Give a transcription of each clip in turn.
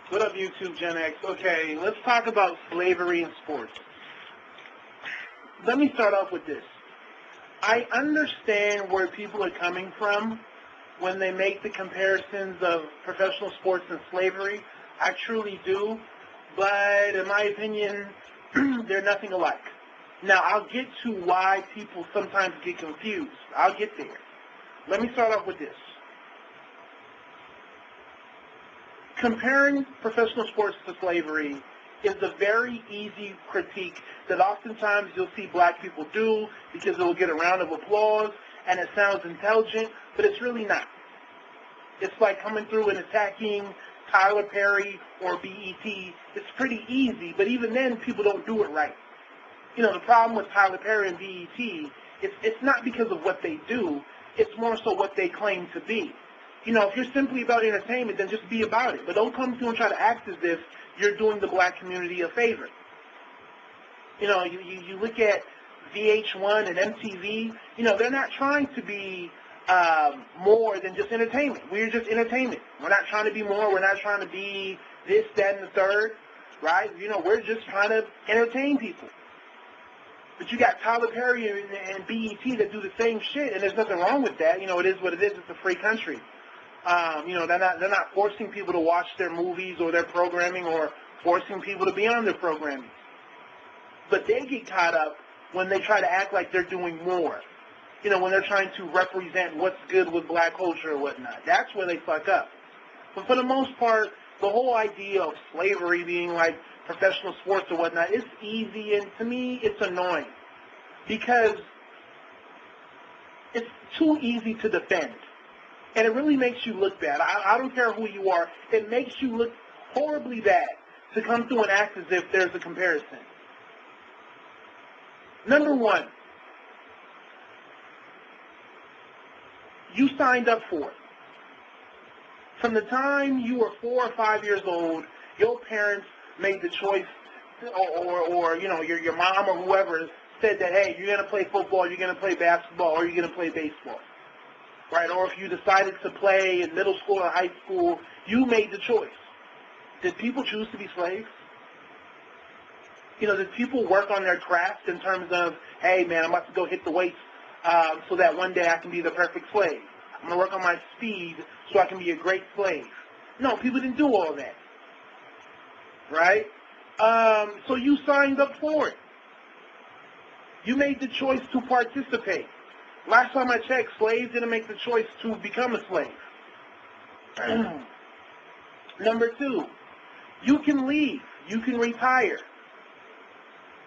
What up, YouTube Gen X? Okay, let's talk about slavery in sports. Let me start off with this. I understand where people are coming from when they make the comparisons of professional sports and slavery. I truly do. But in my opinion, they're nothing alike. Now, I'll get to why people sometimes get confused. I'll get there. Let me start off with this. Comparing professional sports to slavery is a very easy critique that oftentimes you'll see black people do because it will get a round of applause and it sounds intelligent, but it's really not. It's like coming through and attacking Tyler Perry or BET. It's pretty easy, but even then people don't do it right. You know, the problem with Tyler Perry and BET, it's not because of what they do, it's more so what they claim to be. You know, if you're simply about entertainment, then just be about it. But don't come through and try to act as if you're doing the black community a favor. You know, you look at VH1 and MTV, you know, they're not trying to be more than just entertainment. We're just entertainment. We're not trying to be more. We're not trying to be this, that, and the third, right? You know, we're just trying to entertain people. But you got Tyler Perry and BET that do the same shit, and there's nothing wrong with that. You know, it is what it is. It's a free country. You know, they're not forcing people to watch their movies or their programming or forcing people to be on their programming. But they get caught up when they try to act like they're doing more. You know, when they're trying to represent what's good with black culture or whatnot. That's where they fuck up. But for the most part, the whole idea of slavery being like professional sports or whatnot, it's easy, and to me, it's annoying. Because it's too easy to defend. And it really makes you look bad. I don't care who you are. It makes you look horribly bad to come through and act as if there's a comparison. Number one, you signed up for it. From the time you were 4 or 5 years old, your parents made the choice, or you know, your mom or whoever said that, hey, you're going to play football, you're going to play basketball, or you're going to play baseball. Right? Or if you decided to play in middle school or high school, you made the choice. Did people choose to be slaves? You know, did people work on their craft in terms of, hey, man, I'm about to go hit the weights so that one day I can be the perfect slave. I'm going to work on my speed so I can be a great slave. No, people didn't do all that. Right? So you signed up for it. You made the choice to participate. Last time I checked, slaves didn't make the choice to become a slave. Number two, you can leave. You can retire.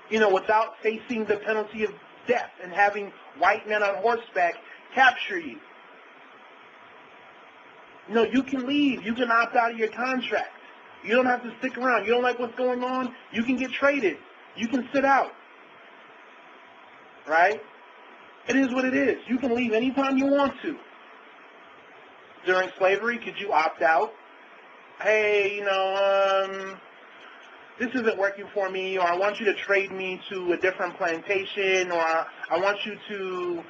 You know, without facing the penalty of death and having white men on horseback capture you. No, you can leave. You can opt out of your contract. You don't have to stick around. You don't like what's going on? You can get traded. You can sit out. Right? It is what it is. You can leave anytime you want to. During slavery, could you opt out? Hey, you know, this isn't working for me, or I want you to trade me to a different plantation, or I want you to,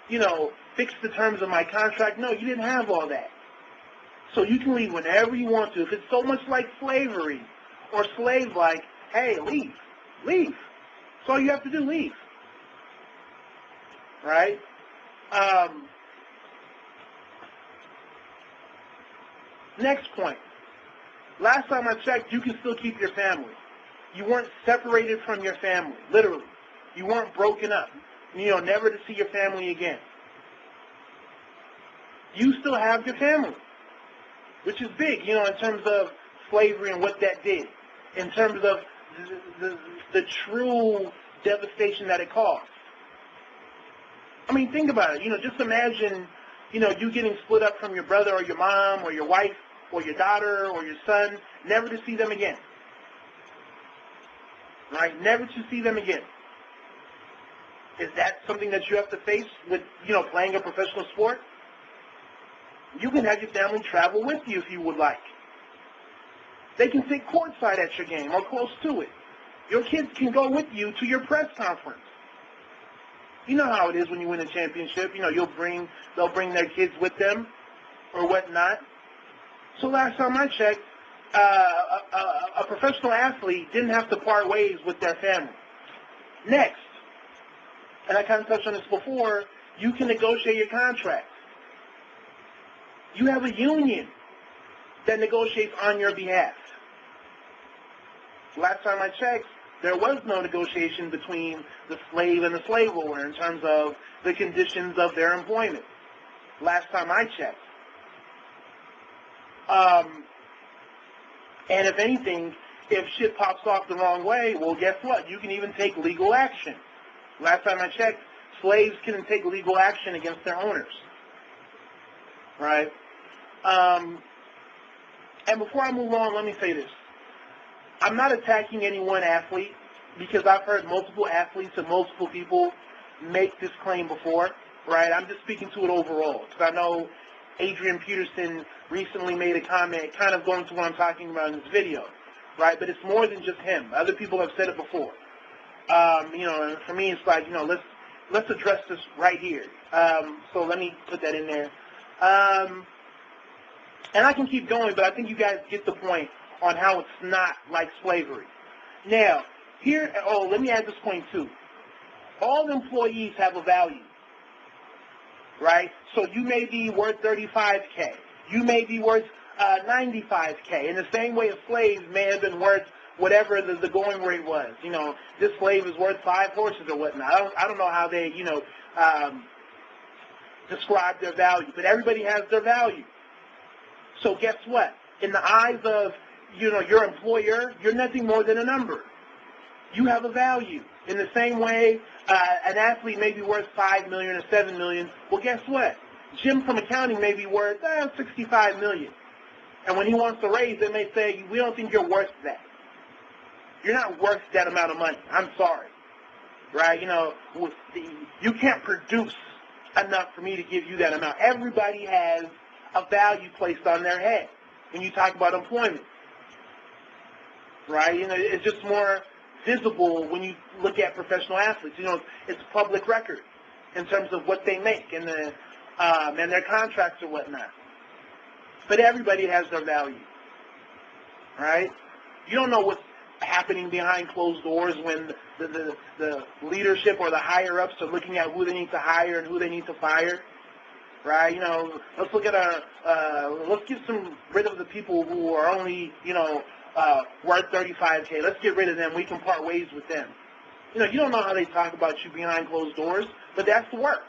you know, fix the terms of my contract. No, you didn't have all that. So you can leave whenever you want to. If it's so much like slavery or slave-like, hey, leave. Leave. That's all you have to do, leave. Right? Next point. Last time I checked, you can still keep your family. You weren't separated from your family, literally. You weren't broken up, you know, never to see your family again. You still have your family, which is big, you know, in terms of slavery and what that did, in terms of the true devastation that it caused. I mean, think about it. You know, just imagine, you know, you getting split up from your brother or your mom or your wife or your daughter or your son, never to see them again. Right? Never to see them again. Is that something that you have to face with, you know, playing a professional sport? You can have your family travel with you if you would like. They can sit courtside at your game or close to it. Your kids can go with you to your press conference. You know how it is when you win a championship. You know, they'll bring their kids with them or whatnot. So last time I checked, a professional athlete didn't have to part ways with their family. Next, and I kind of touched on this before, you can negotiate your contracts. You have a union that negotiates on your behalf. Last time I checked, there was no negotiation between the slave and the slave owner in terms of the conditions of their employment. Last time I checked. And if anything, if shit pops off the wrong way, well, guess what? You can even take legal action. Last time I checked, slaves can take legal action against their owners. Right? And before I move on, let me say this. I'm not attacking any one athlete because I've heard multiple athletes and multiple people make this claim before, right? I'm just speaking to it overall because I know Adrian Peterson recently made a comment kind of going to what I'm talking about in this video, right? But it's more than just him. Other people have said it before. And for me, it's like, let's address this right here. So let me put that in there. And I can keep going, but I think you guys get the point on how it's not like slavery. Now, let me add this point too. All employees have a value, right? So you may be worth $35K. You may be worth $95K. In the same way a slave may have been worth whatever the going rate was. This slave is worth 5 horses or whatnot. I don't know how they, describe their value, but everybody has their value. So guess what? In the eyes of, your employer, you're nothing more than a number. You have a value. In the same way, an athlete may be worth $5 million or $7 million. Well, guess what? Jim from accounting may be worth $65 million. And when he wants to raise, they may say, we don't think you're worth that. You're not worth that amount of money. I'm sorry. Right? You can't produce enough for me to give you that amount. Everybody has a value placed on their head when you talk about employment. Right? It's just more visible when you look at professional athletes. It's public record in terms of what they make and their contracts or whatnot. But everybody has their value. Right? You don't know what's happening behind closed doors when the leadership or the higher-ups are looking at who they need to hire and who they need to fire. Right? Let's look at let's get rid of the people who are only, worth $35K. Let's get rid of them. We can part ways with them. You don't know how they talk about you behind closed doors, but that's the work.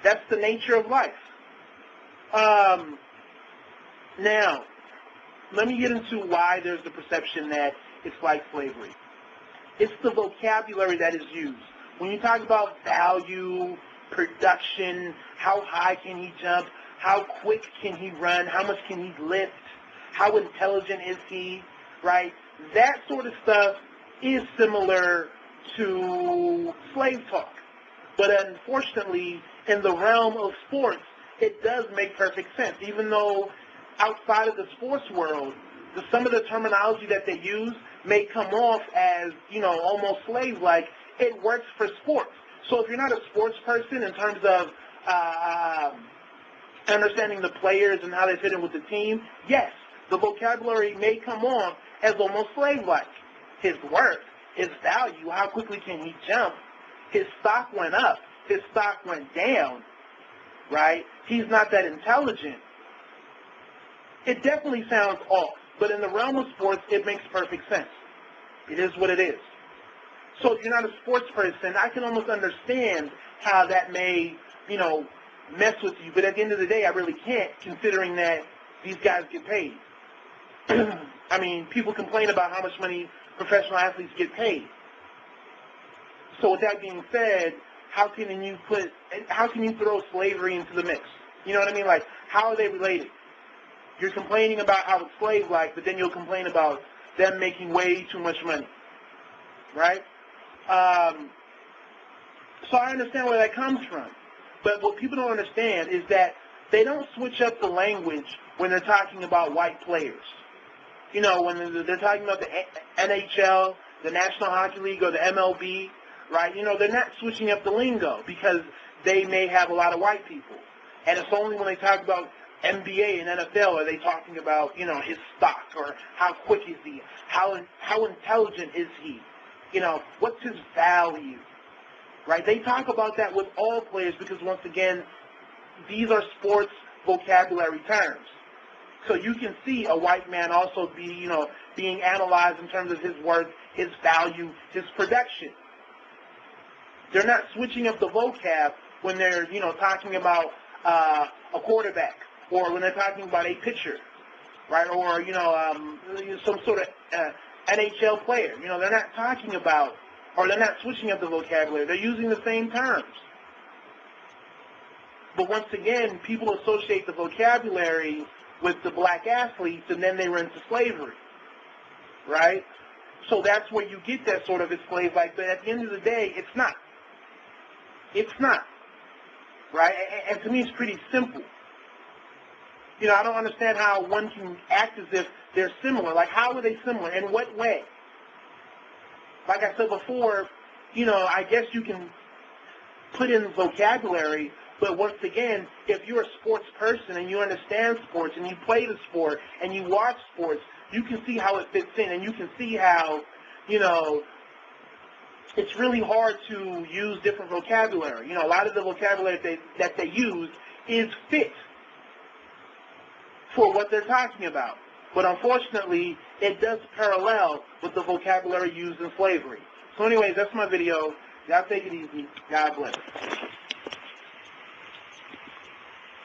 That's the nature of life. Now, let me get into why there's the perception that it's like slavery. It's the vocabulary that is used. When you talk about value, production, how high can he jump, how quick can he run, how much can he lift, how intelligent is he, right? That sort of stuff is similar to slave talk. But unfortunately, in the realm of sports, it does make perfect sense. Even though outside of the sports world, some of the terminology that they use may come off as, almost slave-like, it works for sports. So if you're not a sports person in terms of understanding the players and how they fit in with the team, yes, the vocabulary may come off as almost slave-like. His worth, his value, how quickly can he jump, his stock went up, his stock went down, right? He's not that intelligent. It definitely sounds off, but in the realm of sports, it makes perfect sense. It is what it is. So if you're not a sports person, I can almost understand how that may, mess with you. But at the end of the day, I really can't, considering that these guys get paid. I mean, people complain about how much money professional athletes get paid. So with that being said, how can you throw slavery into the mix? You know what I mean? Like, how are they related? You're complaining about how it's slave-like, but then you'll complain about them making way too much money. Right? So I understand where that comes from. But what people don't understand is that they don't switch up the language when they're talking about white players. When they're talking about the NHL, the National Hockey League, or the MLB, right? They're not switching up the lingo because they may have a lot of white people. And it's only when they talk about NBA and NFL, are they talking about, you know, his stock, or how quick is he, how intelligent is he, you know, what's his value, right? They talk about that with all players because, once again, these are sports vocabulary terms. So you can see a white man also being analyzed in terms of his worth, his value, his production. They're not switching up the vocab when they're, you know, talking about a quarterback, or when they're talking about a pitcher, right? Or, you know, some sort of NHL player. You know, they're not talking about, or they're not switching up the vocabulary. They're using the same terms. But once again, people associate the vocabulary with the black athletes, and then they run into slavery, right? So that's where you get that sort of slave like. But at the end of the day, it's not. It's not, right? And to me, it's pretty simple. You know, I don't understand how one can act as if they're similar. Like, how are they similar? In what way? Like I said before, you know, I guess you can put in vocabulary, but once again, if you're a sports person and you understand sports and you play the sport and you watch sports, you can see how it fits in, and you can see how, you know, it's really hard to use different vocabulary. You know, a lot of the vocabulary that they use is fit for what they're talking about. But unfortunately, it does parallel with the vocabulary used in slavery. So anyways, that's my video. Y'all take it easy. God bless.